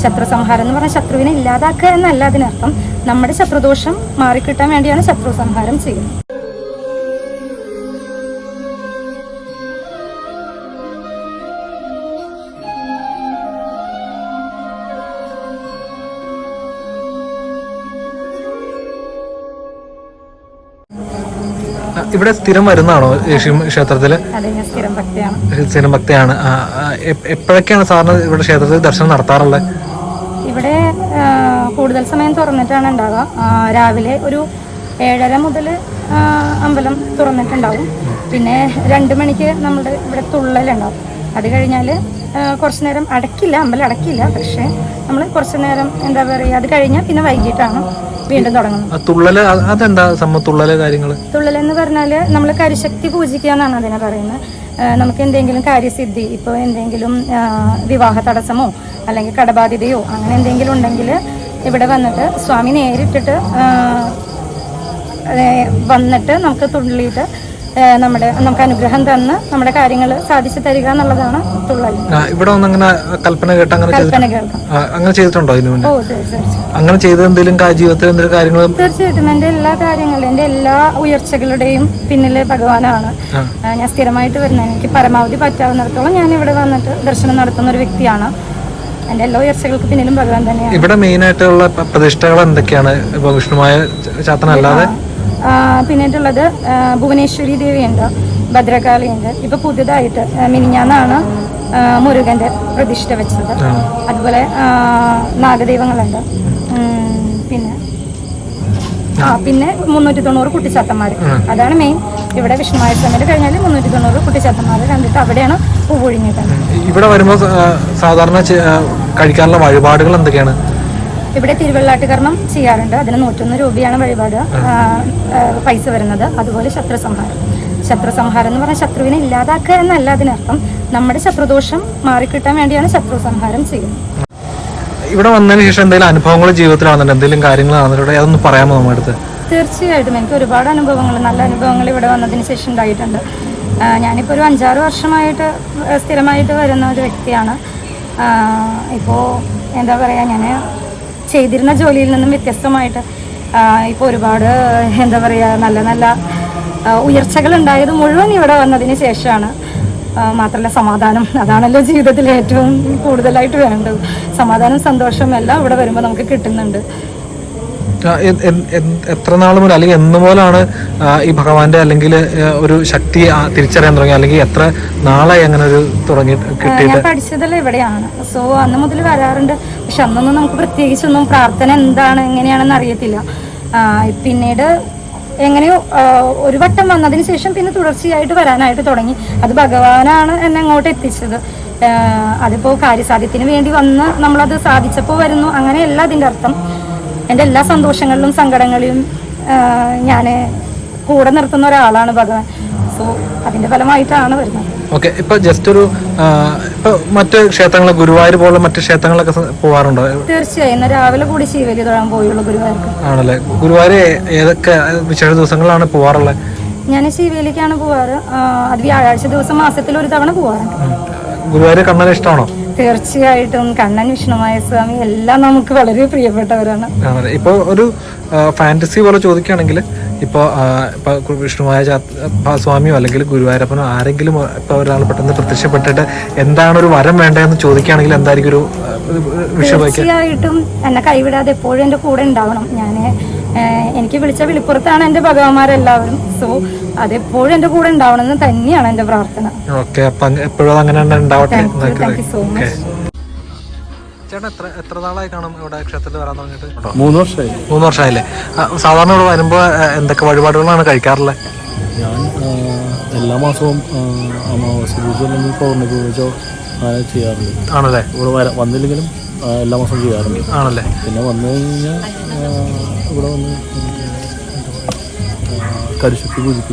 ശത്രു സംഹാരം എന്ന് പറഞ്ഞാൽ ശത്രുവിനെ ഇല്ലാതാക്കുക എന്നല്ല അതിനർത്ഥം. നമ്മുടെ ശത്രുദോഷം മാറിക്കിട്ടാൻ വേണ്ടിയാണ് ശത്രു സംഹാരം ചെയ്യുന്നത്. ഇവിടെ സ്ഥിരം വരുന്നതാണോ ക്ഷേത്രത്തില്? അതെ, ഞാൻ സ്ഥിരം ഭക്തയാണ്. സ്ഥിരം ഭക്തയാണ്. എപ്പോഴൊക്കെയാണ് സാറിന് ഇവിടെ ക്ഷേത്രത്തിൽ ദർശനം നടത്താറുള്ളത്? ഇവിടെ കൂടുതൽ സമയം തുറന്നിട്ടാണ് ഉണ്ടാവുക. രാവിലെ ഒരു 7:30 മുതൽ അമ്പലം തുറന്നിട്ടുണ്ടാവും. പിന്നെ 2 മണിക്ക് നമ്മുടെ ഇവിടെ തുള്ളലുണ്ടാവും. അത് കഴിഞ്ഞാൽ കുറച്ച് നേരം അടയ്ക്കില്ല, അമ്പലം അടയ്ക്കില്ല. പക്ഷേ നമ്മൾ കുറച്ച് നേരം എന്താ പറയുക, അത് കഴിഞ്ഞാൽ പിന്നെ വൈകിട്ടാണ് വീണ്ടും തുടങ്ങുന്നത്. തുള്ളല് അതെന്താ തുള്ളല് കാര്യങ്ങൾ? തുള്ളലെന്ന് പറഞ്ഞാൽ നമ്മൾ കരിശക്തി പൂജിക്കുക എന്നാണ് അതിനെ പറയുന്നത്. നമുക്ക് എന്തെങ്കിലും കാര്യസിദ്ധി, ഇപ്പോൾ എന്തെങ്കിലും വിവാഹ തടസ്സമോ അല്ലെങ്കിൽ കടബാധ്യതയോ അങ്ങനെ എന്തെങ്കിലും ഉണ്ടെങ്കിൽ ഇവിടെ വന്നിട്ട് സ്വാമി നേരിട്ടിട്ട് വന്നിട്ട് നമുക്ക് തുള്ളിയിട്ട് നമുക്ക് അനുഗ്രഹം തന്ന് നമ്മുടെ കാര്യങ്ങൾ സാധിച്ചു തരിക എന്നുള്ളതാണ് തുള്ളൽ. ഇവിടെ അങ്ങനെ കൽപ്പന കേട്ട് അങ്ങനെ ചെയ്തിട്ടുണ്ടോ? ഓ, തീർച്ചയായിട്ടും. അങ്ങനെ ചെയ്ത എന്തെങ്കിലും ജീവിതത്തിൽ എന്തെങ്കിലും കാര്യങ്ങൾ? തീർച്ചയായിട്ടും. എൻ്റെ എല്ലാ കാര്യങ്ങളും, എൻ്റെ എല്ലാ ഉയർച്ചകളുടെയും പിന്നില് ഭഗവാനാണ്. ഞാൻ സ്ഥിരമായിട്ട് വരുന്നത്. എനിക്ക് പരമാവധി പറ്റാവുന്നിടത്തോളം ഞാൻ ഇവിടെ വന്നിട്ട് ദർശനം നടത്തുന്ന ഒരു വ്യക്തിയാണ്. എൻ്റെ എല്ലാ ഉയർച്ചകൾക്ക് പിന്നിലും ഭഗവാൻ തന്നെയാണ്. ഇവിടെ മെയിൻ ആയിട്ടുള്ള പ്രതിഷ്ഠകൾ എന്തൊക്കെയാണ്? വിഷ്ണുമായ ചാത്തനല്ലാതെ പിന്നീടുള്ളത് ഭുവനേശ്വരി ദേവിയുണ്ട്, ഭദ്രകാളിയുണ്ട്. ഇപ്പൊ പുതിയതായിട്ട് മിനിഞ്ഞാന്നാണ് മുരുകന്റെ പ്രതിഷ്ഠ വെച്ചത്. അതുപോലെ നാഗദൈവങ്ങളുണ്ട്. പിന്നെ 390 കുട്ടിച്ചാത്തന്മാർ. അതാണ് മെയിൻ. ഇവിടെ വിഷ്ണുമായ സമയം കഴിഞ്ഞാൽ 390 കുട്ടിച്ചാത്തന്മാർ കണ്ടിട്ട് അവിടെയാണ് പൂവൊഴിഞ്ഞിട്ടുണ്ട്. ഇവിടെ വരുമ്പോൾ സാധാരണ കഴിക്കാനുള്ള വഴിപാടുകൾ എന്തൊക്കെയാണ്? ഇവിടെ തിരുവെള്ളാട്ടുകർമ്മം ചെയ്യാറുണ്ട്. അതിന് 101 രൂപയാണ് വഴിപാട് പൈസ വരുന്നത്. അതുപോലെ ശത്രു സംഹാരം എന്ന് പറഞ്ഞാൽ ശത്രുവിനെ ഇല്ലാതാക്കുക എന്നല്ല അതിനർത്ഥം. നമ്മുടെ ശത്രുദോഷം മാറിക്കിട്ടാൻ വേണ്ടിയാണ് ശത്രു സംഹാരം ചെയ്യുന്നത്. ഇവിടെ വന്നതിന് ശേഷം എന്തെങ്കിലും അനുഭവങ്ങൾ ജീവിതത്തിൽ വന്നിട്ടുണ്ട്? എന്തെങ്കിലും കാര്യങ്ങൾ വന്നിട്ടുണ്ട്? അതൊന്ന് പറയാമോ നമ്മുടെ അടുത്ത്? തീർച്ചയായിട്ടും. എനിക്ക് ഒരുപാട് അനുഭവങ്ങൾ, നല്ല അനുഭവങ്ങൾ ഇവിടെ വന്നതിന് ശേഷം ഉണ്ടായിട്ടുണ്ട്. ഞാനിപ്പോൾ ഒരു 5-6 വർഷമായിട്ട് സ്ഥിരമായിട്ട് വരുന്ന ഒരു വ്യക്തിയാണ്. ഇപ്പോൾ എന്താ പറയുക, ഞാൻ ചെയ്തിരുന്ന ജോലിയിൽ നിന്നും വ്യത്യസ്തമായിട്ട് ഇപ്പോൾ ഒരുപാട് എന്താ പറയുക നല്ല നല്ല ഉയർച്ചകൾ ഉണ്ടായത് മുഴുവൻ ഇവിടെ വന്നതിന് ശേഷമാണ്. മാത്രമല്ല സമാധാനം, അതാണല്ലോ ജീവിതത്തിൽ ഏറ്റവും കൂടുതലായിട്ട് വേണ്ടത്. സമാധാനം, സന്തോഷം എല്ലാം ഇവിടെ വരുമ്പോൾ നമുക്ക് കിട്ടുന്നുണ്ട്. എത്ര നാൾ മുതൽ അല്ലെങ്കിൽ എന്ന് പോലാണ് ഈ ഭഗവാന്റെ അല്ലെങ്കിൽ ഒരു ശക്തി തിരിച്ചറിയാൻ തുടങ്ങി? അല്ലെങ്കിൽ എത്ര നാളായി അങ്ങനെ ഒരു തുടങ്ങി കിട്ടിയിട്ട്? ഞാൻ പഠിച്ചതല്ല ഇവിടെയാണ്. സോ അന്ന് മുതൽ വരാറുണ്ട്. പക്ഷെ അന്നൊന്നും നമുക്ക് പ്രത്യേകിച്ചൊന്നും പ്രാർത്ഥന എന്താണ് എങ്ങനെയാണെന്ന് അറിയത്തില്ല. പിന്നീട് എങ്ങനെയോ ഒരു വട്ടം വന്നതിന് ശേഷം പിന്നെ തുടർച്ചയായിട്ട് വരാനായിട്ട് തുടങ്ങി. അത് ഭഗവാനാണ് എന്നെ അങ്ങോട്ട് എത്തിച്ചത്. അതിപ്പോൾ കാര്യസാധ്യത്തിന് വേണ്ടി വന്ന് നമ്മളത് സാധിച്ചപ്പോൾ വരുന്നു അങ്ങനെയല്ല അതിൻ്റെ അർത്ഥം. എൻ്റെ എല്ലാ സന്തോഷങ്ങളിലും സങ്കടങ്ങളിലും ഞാൻ കൂടെ നിർത്തുന്ന ഒരാളാണ് ഭഗവാൻ. സോ അതിൻ്റെ ഫലമായിട്ടാണ് വരുന്നത്. ഓക്കെ. ഇപ്പൊ ജസ്റ്റ് ഒരു ഇപ്പൊ മറ്റ് ക്ഷേത്രങ്ങൾ, ഗുരുവായൂർ പോലുള്ള മറ്റ് ക്ഷേത്രങ്ങളൊക്കെ പോവാറുണ്ടോ? തീർച്ചയായും. ഇന്ന് രാവിലെ കൂടി ശിവലി തൊഴാൻ പോയുള്ളൂ ഗുരുവായൂർക്ക്. ആണല്ലേ? ഗുരുവായൂർ ഏതൊക്കെ വിശേഷ ദിവസങ്ങളാണ് പോവാറുള്ളത്? ഞാൻ ശിവലിക്കാണ് പോവാറ്. അത് വ്യാഴാഴ്ച ദിവസം മാസത്തിൽ ഒരു തവണ പോവാറുണ്ട്. ഗുരുവായൂർ കണ്ണന് ഇഷ്ടമാണോ? തീർച്ചയായിട്ടും. കണ്ണൻ, വിഷ്ണുമായ സ്വാമി എല്ലാം നമുക്ക് വളരെ പ്രിയപ്പെട്ടവരാണ്. ഇപ്പോൾ ഒരു ഫാന്റസി പോലെ ചോദിക്കുകയാണെങ്കിൽ ഇപ്പോൾ വിഷ്ണുമായ സ്വാമിയോ അല്ലെങ്കിൽ ഗുരുവായൂരപ്പനോ ആരെങ്കിലും ഇപ്പോൾ ഒരാൾ പെട്ടെന്ന് പ്രത്യക്ഷപ്പെട്ടിട്ട് എന്താണ് ഒരു വരം വേണ്ടതെന്ന് ചോദിക്കുകയാണെങ്കിൽ എന്തായിരിക്കും ഒരു വിഷയം? തീർച്ചയായിട്ടും എന്നെ കൈവിടാതെ എപ്പോഴും എൻ്റെ കൂടെ ഉണ്ടാവണം. എനിക്ക് വിളിച്ച വിളിപ്പുറത്താണ് എൻ്റെ ഭഗവാന്മാരെല്ലാവരും. സോ അതെപ്പോഴും എൻ്റെ കൂടെ ഉണ്ടാവണമെന്ന് തന്നെയാണ് എൻ്റെ പ്രാർത്ഥന. ഓക്കെ. അപ്പം എപ്പോഴും അങ്ങനെ ഉണ്ടാവട്ടെ. Thank you so much. ചേട്ടൻ എത്ര നാളായി കാണും ഇവിടെ ക്ഷേത്രത്തിൽ വരാൻ തുടങ്ങിയിട്ട്? 3 വർഷമായി. 3 വർഷമായില്ലേ? സാധാരണ ഇവിടെ വരുമ്പോൾ എന്തൊക്കെ വഴിപാടുകളാണ് കഴിക്കാറുള്ളത്? ഞാൻ എല്ലാ മാസവും അമാവാസി പൂജ അല്ലെങ്കിൽ പൗർണ്ണമി പൂജ അങ്ങനെ ചെയ്യാറുണ്ട്. ആണല്ലേ? ഇവിടെ വന്നില്ലെങ്കിലും എല്ലാ മാസവും ചെയ്യാറുണ്ട്. ആണല്ലേ? പിന്നെ വന്നു കഴിഞ്ഞാൽ ഇവിടെ വന്ന് കരിശക്തി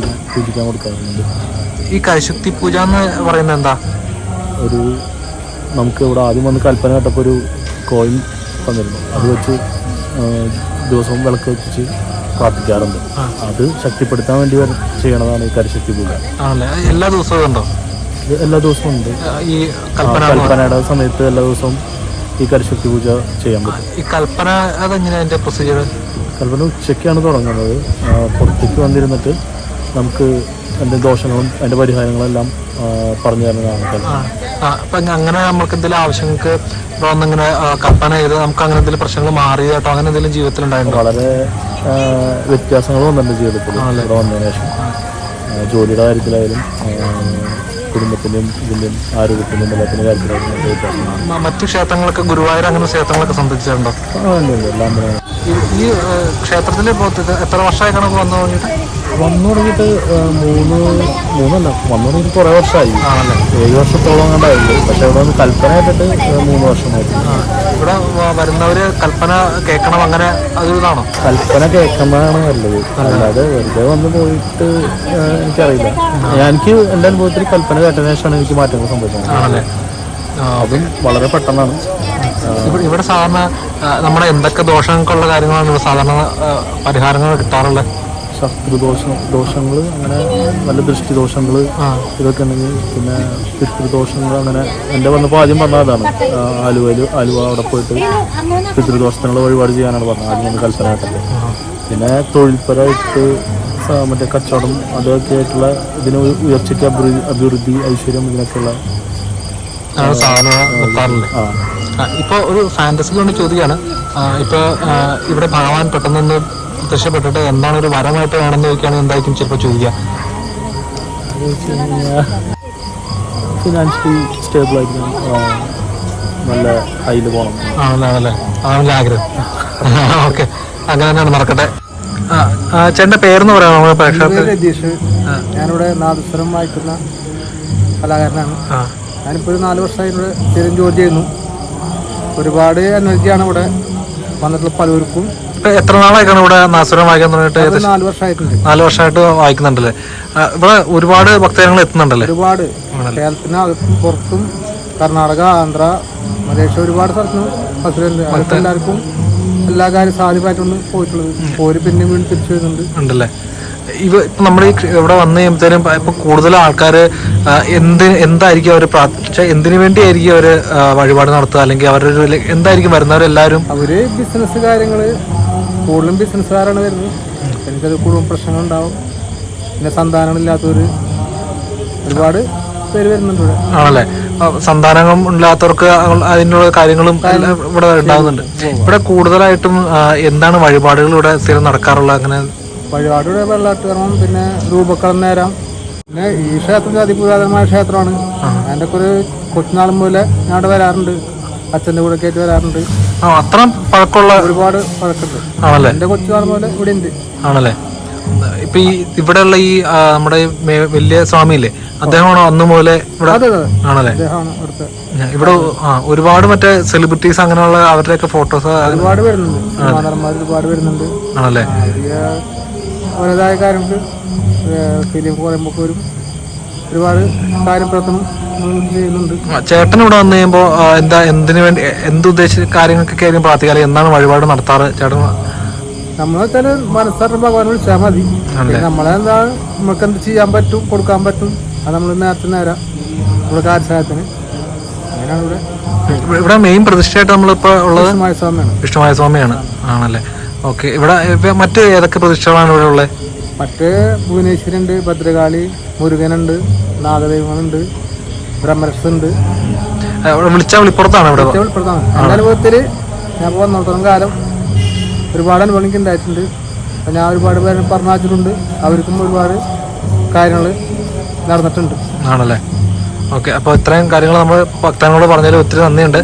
പൂജിക്കാൻ കൊടുക്കാറുണ്ട്. ഈ കരിശക്തി പൂജ എന്ന് പറയുന്നത് എന്താ? ഒരു നമുക്ക് ഇവിടെ ആദ്യം വന്ന് കൽപ്പന കേട്ടപ്പോൾ ഒരു കോയിൻ തന്നിരുന്നു. അത് വെച്ച് ദിവസവും വിളക്ക് വെച്ച് പ്രാർത്ഥിക്കാറുണ്ട്. അത് ശക്തിപ്പെടുത്താൻ വേണ്ടി ചെയ്യണതാണ് ഈ കരിശക്തി പൂജ. എല്ലാ ദിവസവും ഉണ്ടോ? എല്ലാ ദിവസവും ഉണ്ട്. ഈ കൽപ്പനയുടെ സമയത്ത് എല്ലാ ദിവസവും ഈ കരിശക്തി പൂജ ചെയ്യാൻ പറ്റും. ഈ കൽപ്പന അതെങ്ങനെയാണ് അതിൻ്റെ പ്രൊസീജിയർ? കൽപ്പന ഉച്ചയ്ക്കാണ് തുടങ്ങുന്നത്. പുറത്തേക്ക് വന്നിരുന്നിട്ട് നമുക്ക് എൻ്റെ ദോഷങ്ങളും അതിൻ്റെ പരിഹാരങ്ങളെല്ലാം പറഞ്ഞു തരുന്നതാണ് കൽപ്പന. അപ്പം അങ്ങനെ നമുക്ക് എന്തെങ്കിലും ആവശ്യങ്ങൾക്ക് വന്നിങ്ങനെ കൽപ്പന ചെയ്ത് നമുക്ക് അങ്ങനെ എന്തെങ്കിലും പ്രശ്നങ്ങൾ മാറിയാട്ടോ അങ്ങനെ എന്തെങ്കിലും ജീവിതത്തിൽ ഉണ്ടായിട്ടുണ്ടോ? വളരെ വ്യത്യാസങ്ങൾ വന്നിട്ടുണ്ട് ജീവിതത്തിൽ ഇവിടെ വന്നതിന് ശേഷം. ജോലിയുടെ കാര്യത്തിലായാലും കുടുംബത്തിൻ്റെയും ഇതിൻ്റെയും ആരോഗ്യത്തിൻ്റെയും എല്ലാത്തിൻ്റെ കാര്യത്തിലായാലും വ്യത്യാസം. മറ്റു ക്ഷേത്രങ്ങളൊക്കെ ഗുരുവായൂർ അങ്ങനെ ക്ഷേത്രങ്ങളൊക്കെ സന്ദർശിച്ചിട്ടുണ്ടോ? എല്ലാം ഈ ക്ഷേത്രത്തിൽ എത്ര വർഷമായി കണക്ക് വന്നു തുടങ്ങിയിട്ട്? വന്നു തുടങ്ങിയിട്ട് വന്നു തുടങ്ങിയിട്ട് കുറേ വർഷമായി. 7 വർഷത്തോളം കണ്ടായിരുന്നു. പക്ഷെ ഇവിടെ വന്ന് കൽപ്പന കേട്ടിട്ട് 3 വർഷമായിരുന്നു. ഇവിടെ വരുന്നവര് കൽപ്പന കേൾക്കണം അങ്ങനെ അതൊരിതാണോ? കൽപ്പന കേൾക്കുന്നതാണ് നല്ലത്, അല്ലാതെ വെറുതെ വന്ന് പോയിട്ട് എനിക്കറിയില്ല. എനിക്ക് എൻ്റെ അനുഭവത്തിൽ കൽപ്പന കേട്ടതിന് ശേഷമാണ് എനിക്ക് മാറ്റങ്ങൾ സംഭവിച്ചത്. ആണല്ലേ? അതും വളരെ പെട്ടെന്നാണ്. ഇവിടെ സാധാരണ നമ്മുടെ എന്തൊക്കെ ദോഷങ്ങൾക്കുള്ള കാര്യങ്ങളാണ് ഇവിടെ സാധാരണ പരിഹാരങ്ങൾ കിട്ടാറുള്ളത്? ദോഷങ്ങൾ അങ്ങനെ നല്ല ദൃഷ്ടിദോഷങ്ങൾ ഇതൊക്കെ ഉണ്ടെങ്കിൽ, പിന്നെ പിതൃദോഷങ്ങൾ അങ്ങനെ. എൻ്റെ വന്നപ്പോൾ ആദ്യം പറഞ്ഞ അതാണ്, ആലുവ അവിടെ പോയിട്ട് പിതൃദോഷത്തിനുള്ള വഴിപാട് ചെയ്യാനാണ് പറഞ്ഞത് ആദ്യം വന്ന് കൽപ്പന കേട്ടത്. പിന്നെ തൊഴിൽപരമായിട്ട് മറ്റേ കച്ചവടം അതൊക്കെ ആയിട്ടുള്ള ഇതിന് ഉയർച്ചയ്ക്ക് അഭിവൃദ്ധി ഐശ്വര്യം ഇതിനൊക്കെയുള്ള ഇപ്പൊ ഒരു ഫാന്റസി കൊണ്ട് ചോദിക്കുകയാണ്. ഇപ്പൊ ഇവിടെ ഭഗവാൻ പെട്ടെന്ന് പ്രത്യക്ഷപ്പെട്ടിട്ട് എന്താണ് ഒരു വരമായിട്ട് വേണമെന്ന് ചോദിക്കുകയാണെങ്കിൽ എന്തായിരിക്കും ചിലപ്പോൾ ചോദിക്കുക? ഫിനാൻഷ്യലി സ്റ്റേബിൾ ആയിരിക്കണം, നല്ല ഹൈയിൽ പോകണം. ആണല്ലേ? അതാണ് ആഗ്രഹം. ഓക്കെ, അങ്ങനെ തന്നെയാണ്, നടക്കട്ടെ. ചേട്ടൻ്റെ പേരെന്ന് പറയാം നമ്മുടെ പ്രേക്ഷകർക്ക്? രതീഷ്. ഞാനിവിടെ നാദസ്വരം വായിക്കുന്ന കലാകാരനാണ്. ഞാനിപ്പോൾ ഒരു 4 വർഷമായി ഇവിടെ സ്ഥിരം ജോലി ചെയ്യുന്നു. ഒരുപാട് എനർജിയാണ് ഇവിടെ വന്നിട്ടുള്ള പലർക്കും. എത്ര നാളായിക്കാണ് ഇവിടെ നാദസ്വരം വായിക്കാൻ തുടങ്ങിയിട്ട്? 4 വർഷമായിട്ടുണ്ട്. 4 വർഷമായിട്ട് വായിക്കുന്നുണ്ടല്ലേ? ഇവിടെ ഒരുപാട് ഭക്തജനങ്ങൾ എത്തുന്നുണ്ടല്ലേ? ഒരുപാട് കേരളത്തിന് അകത്തും പുറത്തും, കർണാടക, ആന്ധ്ര, മലേഷ്യ, ഒരുപാട് സ്ഥലത്ത് ഭക്തരുണ്ട്. അവർക്ക് എല്ലാവർക്കും എല്ലാ കാര്യം സാധ്യമായിട്ടുണ്ട് പോയിട്ടുള്ളത്. ഓര് പിന്നെ വീണ്ടും തിരിച്ചു വരുന്നുണ്ട്. ഉണ്ടല്ലേ? നമ്മുടെ ഈ ഇവിടെ വന്നു കഴിയുമ്പോഴത്തേനും ഇപ്പൊ കൂടുതൽ ആൾക്കാർ എന്തായിരിക്കും അവർ പ്രാർത്ഥിച്ച, എന്തിനു വേണ്ടിയായിരിക്കും അവർ വഴിപാട് നടത്തുക, അല്ലെങ്കിൽ അവരൊരു എന്തായിരിക്കും വരുന്നവരെല്ലാവരും? അവര് ബിസിനസ് കാര്യങ്ങള്, കൂടുതലും ബിസിനസ്സുകാരാണ് വരുന്നത്. എനിക്കത് കുടുംബ പ്രശ്നങ്ങളുണ്ടാവും. പിന്നെ സന്താനങ്ങളില്ലാത്തവര് ഒരുപാട് പേര് വരുന്നുണ്ട് ഇവിടെ. ആണല്ലേ? സന്താനം ഇല്ലാത്തവർക്ക് അതിനുള്ള കാര്യങ്ങളും ഇവിടെ ഉണ്ടാകുന്നുണ്ട്. ഇവിടെ കൂടുതലായിട്ടും എന്താണ് വഴിപാടുകൾ ഇവിടെ സ്ഥിരം നടക്കാറുള്ള? അങ്ങനെ വഴിപാടുടെ വെള്ളാട്ടുകർമ്മം, പിന്നെ രൂപക്കളം നേരം. പിന്നെ ഈ ക്ഷേത്രം അതിപുരാതനമായ ക്ഷേത്രമാണ്. അതിൻ്റെ ഒക്കെ ഒരു കൊച്ചുനാളും പോലെ ഞാൻ ഇവിടെ വരാറുണ്ട്. അച്ഛൻ്റെ കൂടെ കയറ്റി വരാറുണ്ട്. അത്ര പഴക്കമുള്ള ഒരുപാട് പഴക്കമുണ്ട്. ആണല്ലേ? എൻ്റെ കൊച്ചുനാളും പോലെ ഇവിടെ ഉണ്ട്. ആണല്ലേ? ഇപ്പൊ ഈ ഇവിടെയുള്ള ഈ നമ്മുടെ വലിയ സ്വാമിയില്ലേ, അദ്ദേഹമാണോ അന്ന് മുതലേ ഇവിടെ? ആണല്ലേ? ഇവിടെ ഒരുപാട് മറ്റേ സെലിബ്രിറ്റീസ് അങ്ങനെയുള്ള അവരുടെയൊക്കെ ഫോട്ടോസ് ഒരുപാട് വരുന്നുണ്ട്. ഒരുപാട് വരുന്നുണ്ട്. ആണല്ലേ? അവരുടേതായ കാര്യങ്ങൾക്ക് ഫിലിം പറയുമ്പോൾ വരും. ഒരുപാട് കാര്യപ്രവർത്തനം ചെയ്യുന്നുണ്ട്. ചേട്ടൻ ഇവിടെ വന്നു കഴിയുമ്പോ എന്തിനു വേണ്ടി, എന്തുദ്ദേശിച്ച കാര്യങ്ങൾക്കൊക്കെ ആയിരിക്കും പ്രാർത്ഥിക്കാറ്? എന്താണ് വഴിപാട് നടത്താറ് ചേട്ടൻ? നമ്മളെ വെച്ചാൽ മനസ്സറിഞ്ഞ ഭഗവാൻ വിളിച്ചാൽ മതി. നമ്മളെന്താണ് നമുക്ക് എന്ത് ചെയ്യാൻ പറ്റും, കൊടുക്കാൻ പറ്റും, അത് നമ്മൾ നേരം നമ്മുടെ കാര്യസഹായത്തിന്. അങ്ങനെയാണ് ഇവിടെ മെയിൻ പ്രതിഷ്ഠയായിട്ട് നമ്മളിപ്പോ ഉള്ളത് സ്വാമിയാണ്. വിഷ്ണുമായ സ്വാമിയാണ്. ആണല്ലേ? ഓക്കെ. ഇവിടെ മറ്റ് ഏതൊക്കെ പ്രതിഷ്ഠകളാണ് ഇവിടെ ഉള്ളത്? മറ്റ് ഭുവനേശ്വരുണ്ട്, ഭദ്രകാളി, മുരുകനുണ്ട്, നാഗദൈവങ്ങളുണ്ട്, ബ്രഹ്മരക്ഷുണ്ട്. വിളിച്ചാൽ വിളിപ്പുറത്താണ് ഇവിടെ? വിളിപ്പുറത്താണ്. എൻ്റെ അനുഭവത്തിൽ ഞാൻ വന്നിടത്തോളം കാലം ഒരുപാട് അനുഭവം എനിക്ക് ഉണ്ടായിട്ടുണ്ട്. അപ്പം ഞാൻ ഒരുപാട് പേരെ പറഞ്ഞിട്ടുണ്ട്. അവർക്കും ഒരുപാട് കാര്യങ്ങൾ നടന്നിട്ടുണ്ട്. ആണല്ലേ? ഓക്കെ. അപ്പോൾ ഇത്രയും കാര്യങ്ങൾ നമ്മൾ ഭക്തങ്ങളോട് പറഞ്ഞതിൽ ഒത്തിരി നന്ദിയുണ്ട്.